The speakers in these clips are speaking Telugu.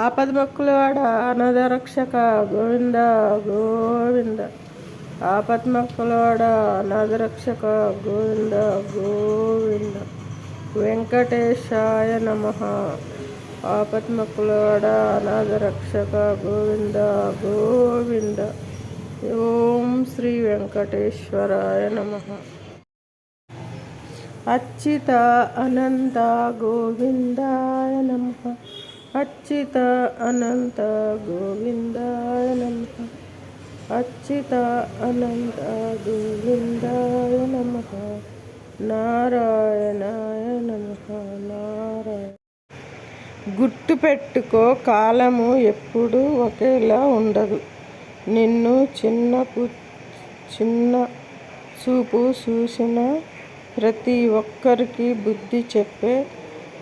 ఆపద్మక్కులవాడ అనాథరక్షక గోవింద గోవింద. ఆపద్మక్కులవాడ అనాథరక్షక గోవింద గోవింద. వెంకటేశాయ నమః. ఆపద్మక్కులవాడ అనాథరక్షక గోవింద గోవింద. ఓం శ్రీ వెంకటేశ్వరాయ నమః. అచ్యుత అనంత గోవిందాయ నమః. అచ్యుత అనంత గోవిందాయ నమః. అచ్యుత అనంత గోవిందాయ నమః. నారాయణాయ నమః. నారాయణ. గుర్తుపెట్టుకో, కాలము ఎప్పుడూ ఒకేలా ఉండదు. నిన్ను చిన్న చూపు చూసిన ప్రతి ఒక్కరికి బుద్ధి చెప్పే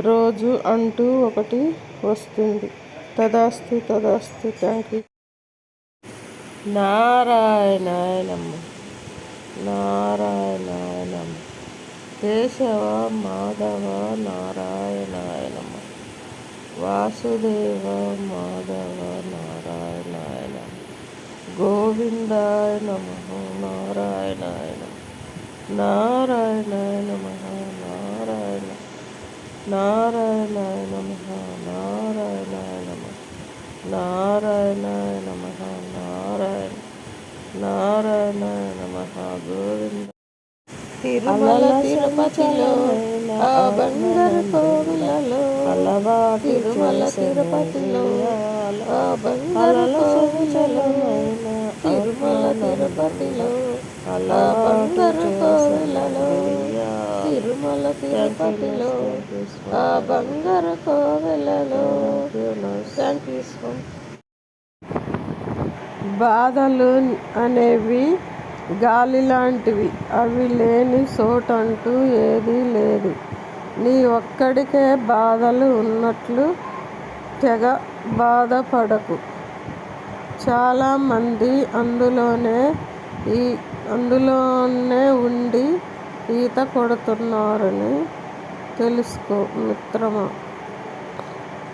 రోజు అంటూ ఒకటి వస్తుంది. తదాస్తు తదాస్తు. Thank you. నారాయణాయ నమః. నారాయణాయ నమః. కేశవ మాధవ నారాయణాయ నమః. వాసుదేవ మాధవ నారాయణాయ నమః. గోవిందాయ నమః. నారాయణాయ నమః. నారాయణాయ నమః. నారాయణ నారాయణాయ నమః. నారాయణాయ నమః. నారాయణాయ నమః. నారాయణ నారాయణాయ నమః. గోవింద. తిరుమల తిరుపతిలో ఆ బంగారు కోవిలలో తిరుమల తిరుపతిలో ఆ బంగారు కోవిలలో తిరుమల తిరుపతిలో ఆ బంగారు కోవిలలో తిరుమల తిరుపతిలో ఆ బంగారు కోవిలలో. బాధలు అనేవి గాలి లాంటివి. అవి లేని చోటంటూ ఏదీ లేదు. నీ ఒక్కడికే బాధలు ఉన్నట్లు తెగ బాధపడకు. చాలామంది అందులోనే ఉండి ఈత కొడుతున్నారని తెలుసుకో మిత్రమా.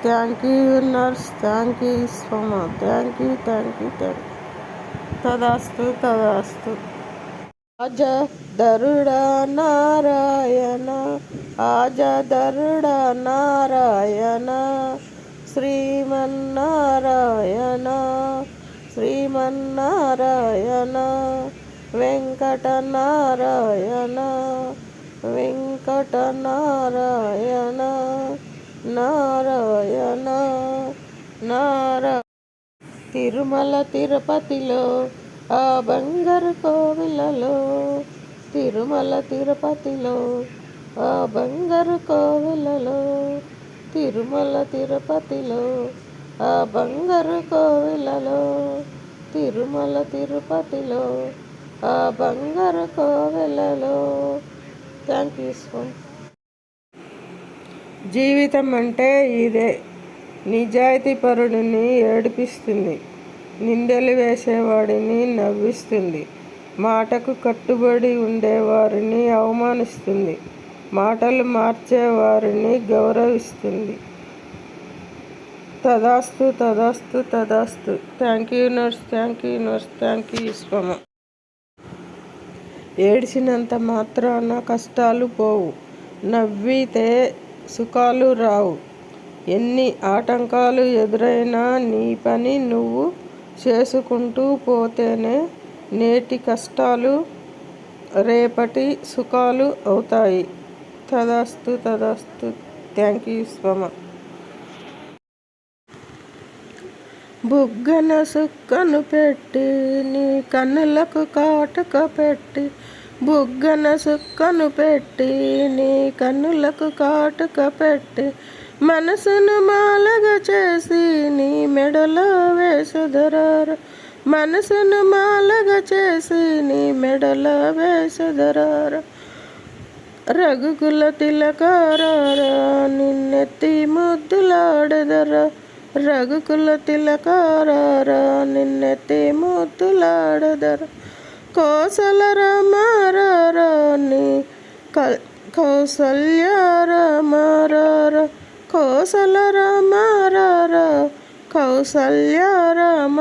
Thank you nurse. Thank you స్వమ. Thank you. తదాస్తు తదాస్తు. ఆజధరుడా నారాయణ. ఆజధరుడా నారాయణ. శ్రీమన్నారాయణ శ్రీమన్నారాయణ. వెంకటనారాయణ వెంకటనారాయణ. నారాయణ నారాయణ. తిరుమల తిరుపతిలో ఆ బంగారు కోవిలలో తిరుమల తిరుపతిలో ఆ బంగారు కోవిలలో తిరుమల తిరుపతిలో ఆ బంగారు కోవిలలో తిరుమల తిరుపతిలో ఆ బంగారు కోవిలలో. Thank you so much. జీవితం అంటే ఇదే. నిజాయితీపరుడిని ఏడిపిస్తుంది. నిందలు వేసేవాడిని నవ్విస్తుంది. మాటకు కట్టుబడి ఉండేవారిని అవమానిస్తుంది. మాటలు మార్చేవారిని గౌరవిస్తుంది. తదాస్తు తదాస్తు తదాస్తు. Thank you nurse. Thank you nurse. Thank you స్వమ. ఏడ్చినంత మాత్రాన కష్టాలు పోవు. నవ్వితే సుఖాలు రావు. ఎన్ని ఆటంకాలు ఎదురైనా నీ పని నువ్వు చేసుకుంటూ పోతేనే నేటి కష్టాలు రేపటి సుఖాలు అవుతాయి. తదాస్తు తదాస్తు. Thank you స్వమ. బుగ్గన సుక్కను పెట్టి నీ కన్నులకు కాటుక పెట్టి. బుగ్గన సుక్కను పెట్టి నీ కన్నులకు కాటుక పెట్టి. మనసును మాలగా చేసి నీ మెడలో వేసెదరార. మనసును మాలగా చేసి నీ మెడలో వేసెదరార. రఘుకుల తిలకారారా నిన్నెత్తి ముద్దులాడెదరా. రఘుకుల తిలకారారా నిన్నెత్తి ముద్దులాడెదరా. కోసల రామారారా నీ కౌసల్య రామారారా. కోసల రామారారా కౌసల్య రామ